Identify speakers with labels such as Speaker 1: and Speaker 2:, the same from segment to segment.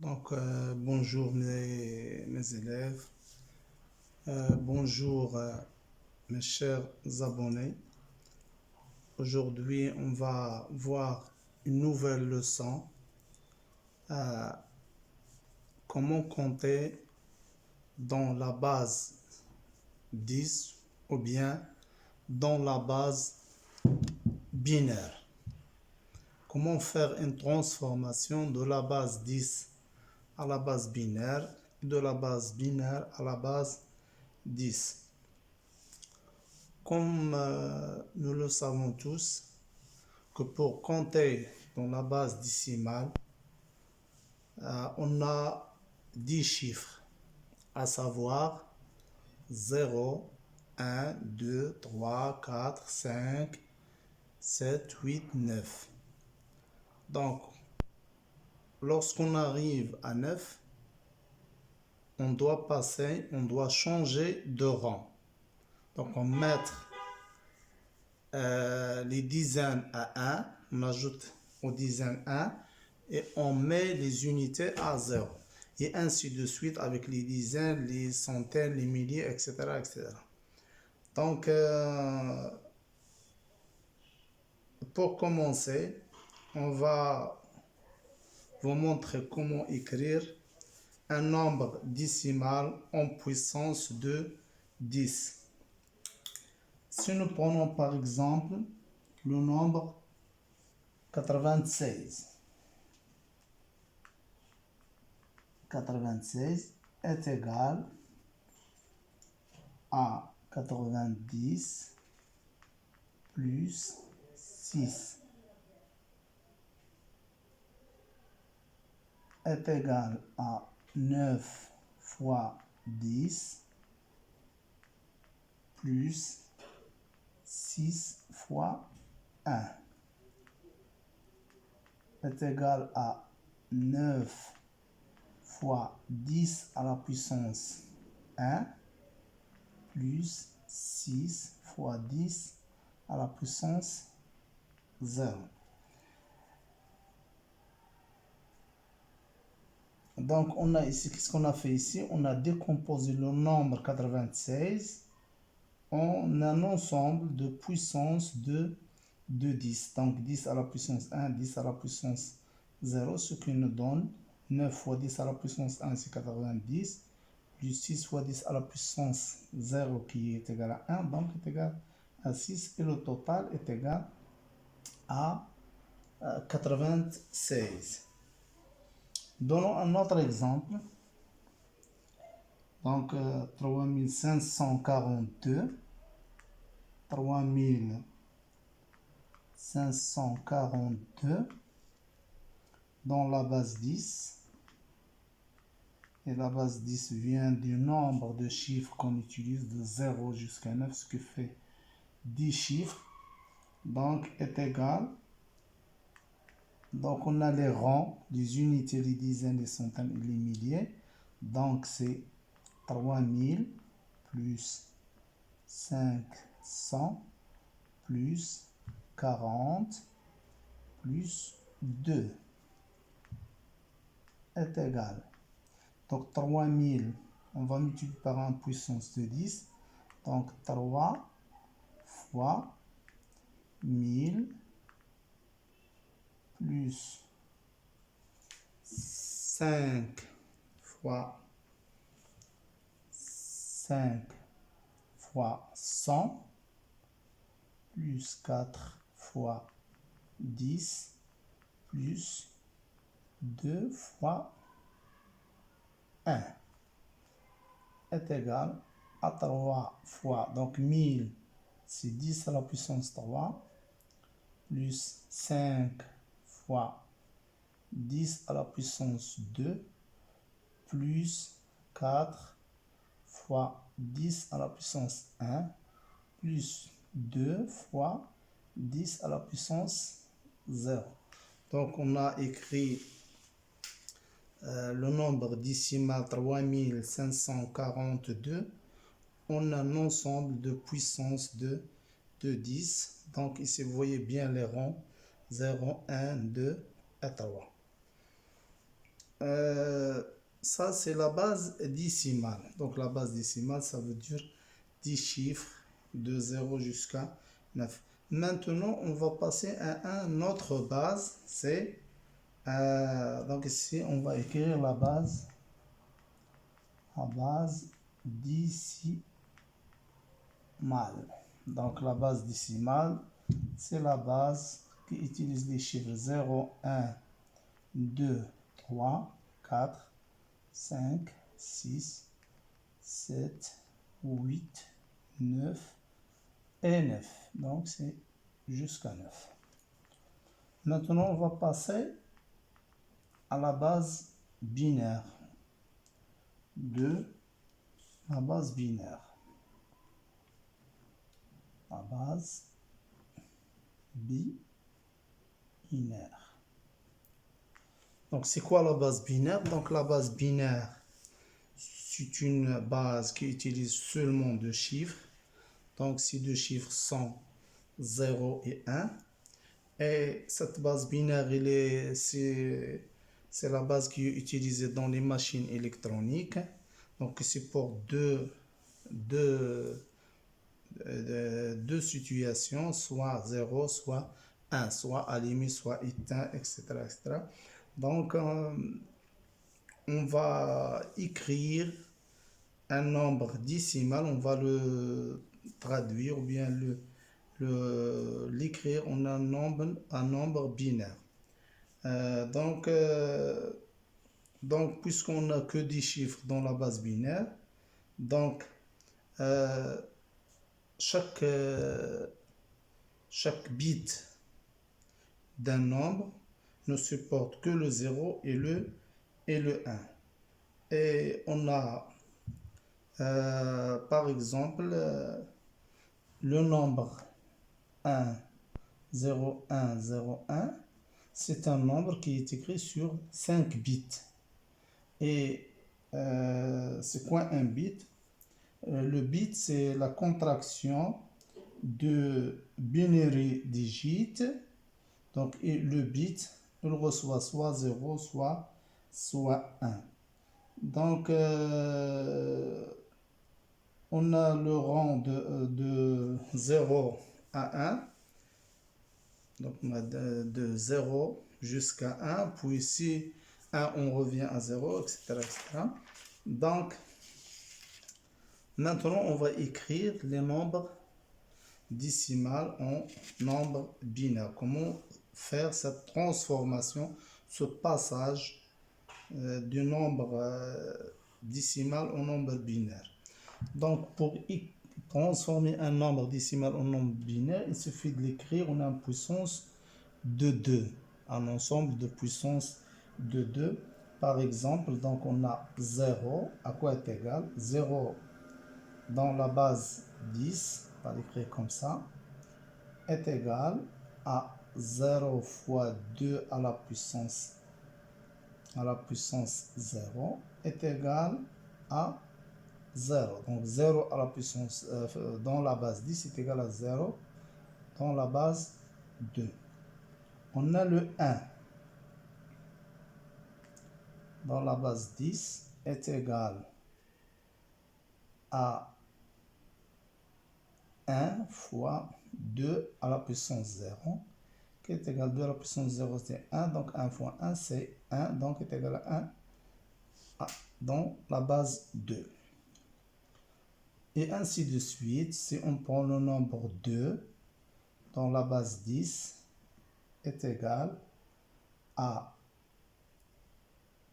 Speaker 1: Bonjour mes élèves, bonjour mes chers abonnés. Aujourd'hui, on va voir une nouvelle leçon, euh, comment compter dans la base 10 ou bien dans la base binaire. Comment faire une transformation de la base 10 à la base binaire et de la base binaire à la base 10. Comme nous le savons tous, que pour compter dans la base décimale, on a 10 chiffres, à savoir 0, 1, 2, 3, 4, 5, 7, 8, 9. Donc, lorsqu'on arrive à 9, on doit changer de rang. Donc, on met les dizaines à 1, on ajoute aux dizaines 1 et on met les unités à 0. Et ainsi de suite avec les dizaines, les centaines, les milliers, etc. etc. Donc, pour commencer, on va vous montrer comment écrire un nombre décimal en puissance de 10. Si nous prenons par exemple le nombre 96. 96 est égal à 90 plus 6 est égal à 9 fois 10 plus 6 fois 1 est égal à 9 fois 10 à la puissance 1 plus 6 fois 10 à la puissance 0. Donc, on a ici, qu'est-ce qu'on a fait ici? On a décomposé le nombre 96 en un ensemble de puissance de 10. Donc, 10 à la puissance 1, 10 à la puissance 0, ce qui nous donne 9 fois 10 à la puissance 1, c'est 90, plus 6 fois 10 à la puissance 0, qui est égal à 1, donc est égal à 6, et le total est égal à 96. Donnons un autre exemple. Donc, 3542 dans la base 10. Et la base 10 vient du nombre de chiffres qu'on utilise de 0 jusqu'à 9, ce qui fait 10 chiffres. Donc, est égal. Donc, on a les rangs, les unités, les dizaines, les centaines et les milliers. Donc, c'est 3000 plus 500 plus 40 plus 2 est égal. Donc 3000, on va multiplier par 1 puissance de 10. Donc 3 fois 1000 plus 5 fois 100 plus 4 fois 10 plus 2 fois 1 est égal à 3 fois, donc 1000 c'est 10 à la puissance 3 plus 5 fois 10 à la puissance 2 plus 4 fois 10 à la puissance 1 plus 2 fois 10 à la puissance 0. Donc on a écrit le nombre décimal 3542 en un ensemble de puissance de 10. Donc ici vous voyez bien les rangs 0, 1, 2 et 3. Euh, Ça, c'est la base décimale. Donc, la base décimale, ça veut dire 10 chiffres de 0 jusqu'à 9. Maintenant, on va passer à une autre base. C'est donc ici, on va écrire la base décimale. Donc, la base décimale, c'est la base qui utilise les chiffres 0, 1, 2, 3, 4, 5, 6, 7, 8, 9 et 9. Donc, c'est jusqu'à 9. Maintenant, on va passer à la base binaire. La base binaire. La base binaire. Donc, c'est quoi la base binaire? Donc, la base binaire, c'est une base qui utilise seulement deux chiffres. Donc, ces deux chiffres sont 0 et 1. Et cette base binaire, c'est la base qui est utilisée dans les machines électroniques. Donc, c'est pour deux situations, soit 0, soit 1, soit allumé, soit éteint, etc. etc. Donc, on va écrire un nombre décimal, on va le traduire ou bien l'écrire en un nombre binaire. Donc, puisqu'on n'a que 10 chiffres dans la base binaire, donc euh, chaque bit d'un nombre ne supporte que le 0 et le 1. Et on a par exemple le nombre 1, 0, 1, 0, 1, c'est un nombre qui est écrit sur 5 bits. Et c'est quoi un bit? Le bit, c'est la contraction de binary digit. Donc, et le bit, il reçoit soit 0, soit 1. Donc, on a le rang de 0 à 1. Donc, on a de 0 jusqu'à 1. Puis ici, 1, on revient à 0, etc., etc. Donc, maintenant, on va écrire les nombres décimales en nombres binaires. Comment faire cette transformation, ce passage du nombre décimal au nombre binaire? Donc, pour transformer un nombre décimal en nombre binaire, il suffit de l'écrire en une puissance de 2, un ensemble de puissance de 2. Par exemple, donc on a 0, à quoi est égal? 0 dans la base 10, on va l'écrire comme ça, est égal à 0 fois 2 à la puissance 0 est égal à 0. Donc 0 à la puissance dans la base 10 est égal à 0 dans la base 2. On a le 1 dans la base 10 est égal à 1 fois 2 à la puissance 0 qui est égal à 2 à la puissance 0 c'est 1, donc 1 fois 1 c'est 1, donc est égal à 1 dans la base 2. Et ainsi de suite, si on prend le nombre 2 dans la base 10 est égal à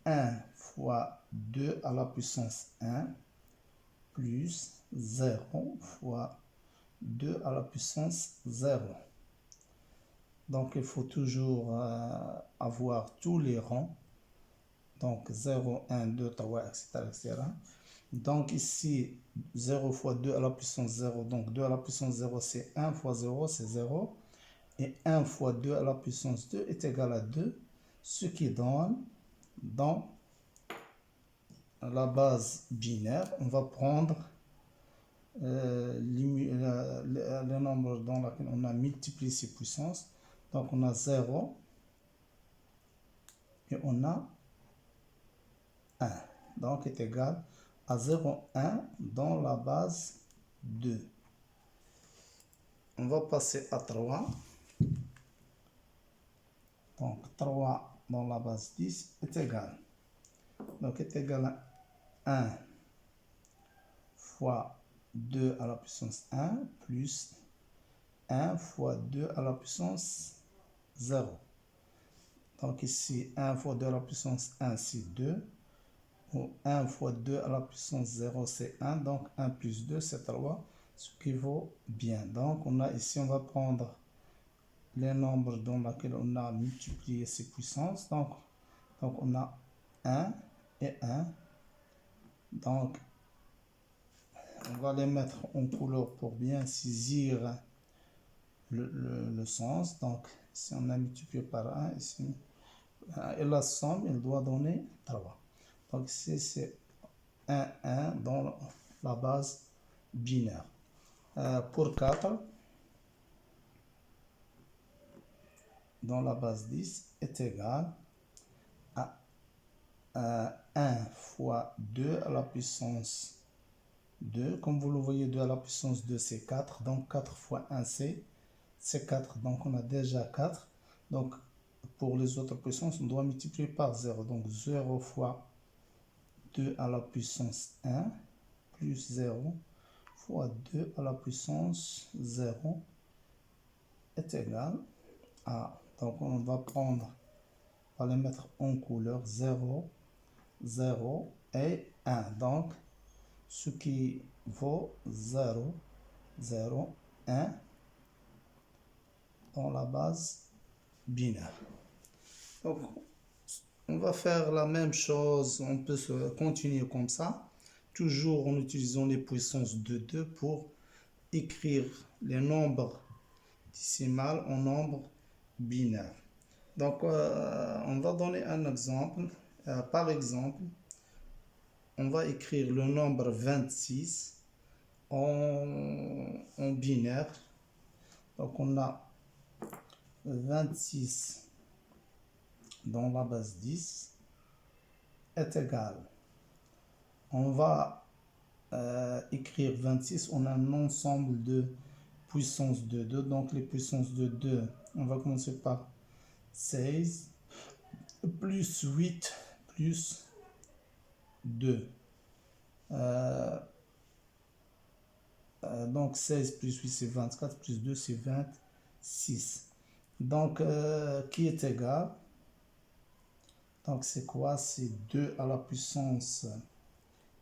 Speaker 1: 1 fois 2 à la puissance 1 plus 0 fois 2 à la puissance 0. Donc il faut toujours avoir tous les rangs. Donc 0, 1, 2, 3, etc. etc. Donc ici, 0 fois 2 à la puissance 0. Donc 2 à la puissance 0, c'est 1 fois 0, c'est 0. Et 1 fois 2 à la puissance 2 est égal à 2. Ce qui donne, dans la base binaire, on va prendre le nombre dans lequel on a multiplié ces puissances. Donc on a 0 et on a 1. Donc, est égal à 0,1 dans la base 2. On va passer à 3. Donc, 3 dans la base 10 est égal. Donc, est égal à 1 fois 2 à la puissance 1 plus 1 fois 2 à la puissance 0. Donc, ici, 1 fois 2 à la puissance 1, c'est 2. Ou 1 fois 2 à la puissance 0, c'est 1. Donc, 1 plus 2, c'est 3, ce qui vaut bien. Donc, on a ici, on va prendre les nombres dans lesquels on a multiplié ces puissances. Donc on a 1 et 1. Donc, on va les mettre en couleur pour bien saisir le sens. Donc, si on a multiplié par 1, ici, et la somme, elle doit donner 3. Donc, ici, c'est 1, 1 dans la base binaire. Pour 4, dans la base 10 est égal à 1 fois 2 à la puissance 2. Comme vous le voyez, 2 à la puissance 2, c'est 4. Donc, 4 fois 1, c'est 4. Donc, on a déjà 4. Donc, pour les autres puissances, on doit multiplier par 0. Donc, 0 fois 2 à la puissance 1 plus 0 fois 2 à la puissance 0 est égal à... Donc, on va prendre, on va les mettre en couleur 0, 0 et 1. Donc, ce qui vaut 0, 0, 1 dans la base binaire. Donc, on va faire la même chose, on peut se continuer comme ça, toujours en utilisant les puissances de 2 pour écrire les nombres décimales en nombres binaires. Donc, on va donner un exemple. Par exemple, on va écrire le nombre 26 en binaire. Donc, on a 26 dans la base 10 est égal. On va écrire 26 en un ensemble de puissance de 2. Donc, les puissances de 2, on va commencer par 16 plus 8 plus 2. Donc 16 plus 8 c'est 24, plus 2 c'est 26. Donc qui est égal, donc c'est quoi, c'est 2 à la puissance,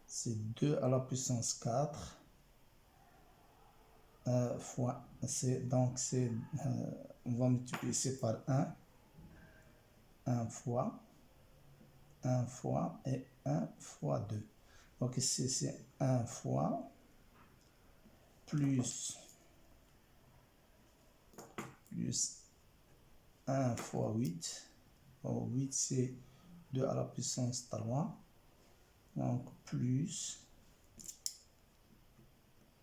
Speaker 1: c'est 2 à la puissance 4 fois, donc c'est, on va multiplier c'est par 1 fois et 1 fois 2. Donc ici c'est 1 fois plus 1 fois 8. Bon, 8 c'est 2 à la puissance 3. Donc plus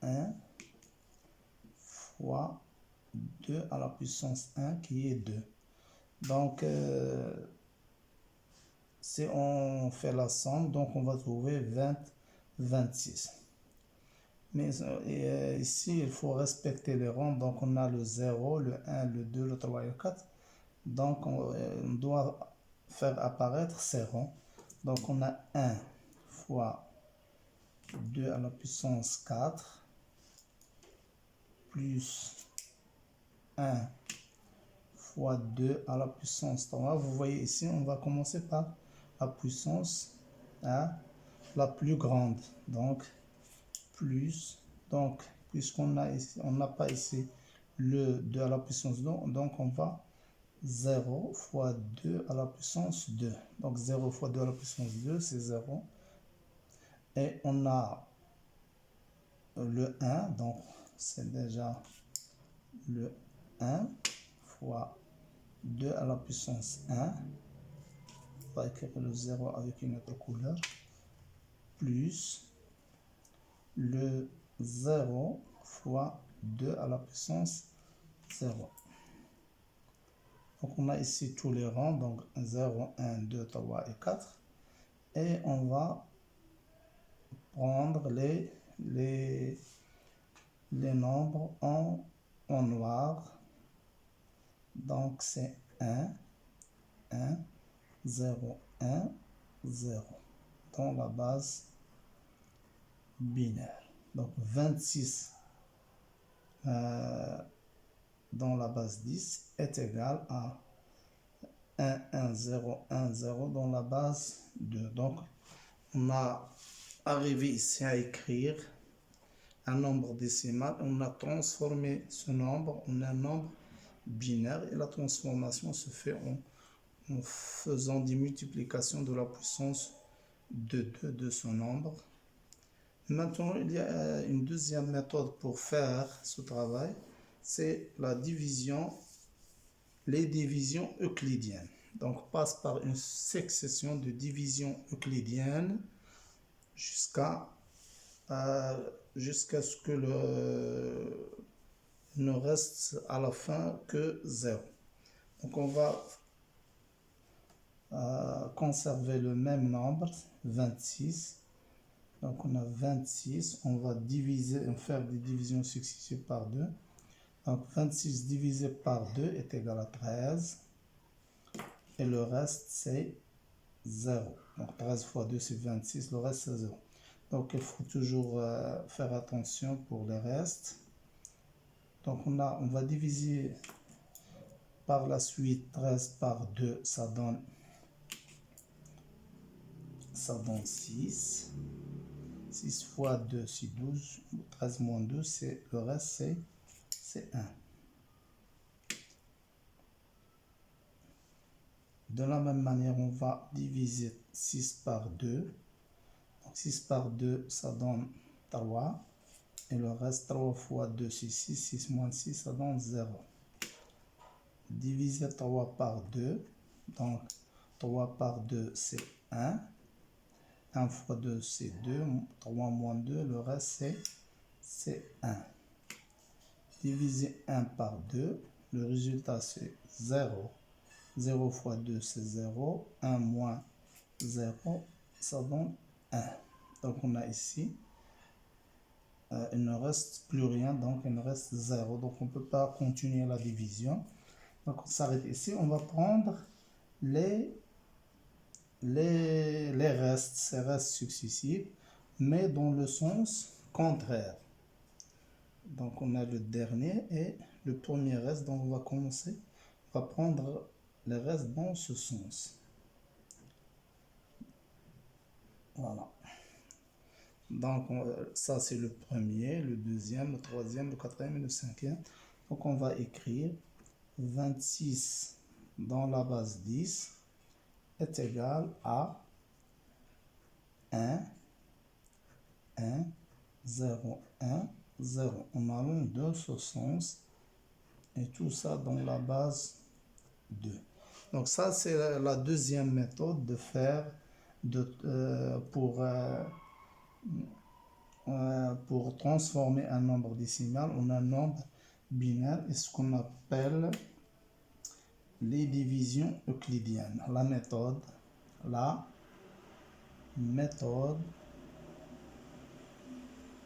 Speaker 1: 1 fois 2 à la puissance 1 qui est 2. Donc si on fait la somme, donc on va trouver 26. Mais ici, il faut respecter les rangs. Donc, on a le 0, le 1, le 2, le 3 et le 4. Donc, on doit faire apparaître ces rangs. Donc, on a 1 fois 2 à la puissance 4 plus 1 fois 2 à la puissance 3. Vous voyez ici, on va commencer par la puissance la plus grande. Donc, plus, donc puisqu'on a ici, on n'a pas ici le 2 à la puissance 2, donc on va 0 fois 2 à la puissance 2. Donc 0 fois 2 à la puissance 2, c'est 0. Et on a le 1, donc c'est déjà le 1 fois 2 à la puissance 1. On va écrire le 0 avec une autre couleur. Plus le 0 fois 2 à la puissance 0. Donc on a ici tous les rangs, donc 0, 1, 2, 3 et 4. et on va prendre les nombres en noir. Donc c'est 1, 1, 0, 1, 0 dans la base binaire. Donc 26 dans la base 10 est égal à 1, 1, 0, 1, 0 dans la base 2. Donc on a arrivé ici à écrire un nombre décimal. On a transformé ce nombre en un nombre binaire et la transformation se fait en faisant des multiplications de la puissance de 2 de ce nombre. Maintenant, il y a une deuxième méthode pour faire ce travail, c'est la division, les divisions euclidiennes. Donc, on passe par une succession de divisions euclidiennes jusqu'à ce que ne reste à la fin que 0. Donc, on va conserver le même nombre, 26. Donc on a 26, on va diviser, faire des divisions successives par 2. Donc 26 divisé par 2 est égal à 13. Et le reste c'est 0. Donc 13 fois 2 c'est 26, le reste c'est 0. Donc il faut toujours faire attention pour le reste. Donc on va diviser par la suite 13 par 2, ça donne 6. 6 fois 2, c'est 12. 13 moins 2, le reste, c'est 1. De la même manière, on va diviser 6 par 2. Donc 6 par 2, ça donne 3. Et le reste, 3 fois 2, c'est 6. 6 moins 6, ça donne 0. Diviser 3 par 2. Donc 3 par 2, c'est 1. 1 fois 2, c'est 2. 3 moins 2, le reste, c'est 1. Diviser 1 par 2, le résultat, c'est 0. 0 fois 2, c'est 0. 1 moins 0, ça donne 1. Donc, on a ici, il ne reste plus rien, donc il ne reste 0. Donc, on ne peut pas continuer la division. Donc, on s'arrête ici. On va prendre les restes, ces restes successifs, mais dans le sens contraire. Donc on a le dernier et le premier reste, donc on va commencer, on va prendre le reste dans ce sens. Voilà. Donc ça c'est le premier, le deuxième, le troisième, le quatrième et le cinquième. Donc on va écrire 26 dans la base 10 est égal à 1, 1, 0, 1, 0. En allant de ce sens et tout ça dans la base 2. Donc ça c'est la deuxième méthode de faire pour transformer un nombre décimal en un nombre binaire et ce qu'on appelle les divisions euclidiennes. La méthode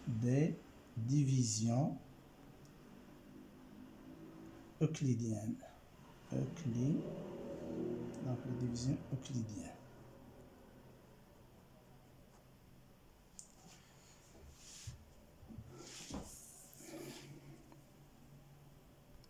Speaker 1: des divisions euclidiennes. Donc les divisions euclidiennes.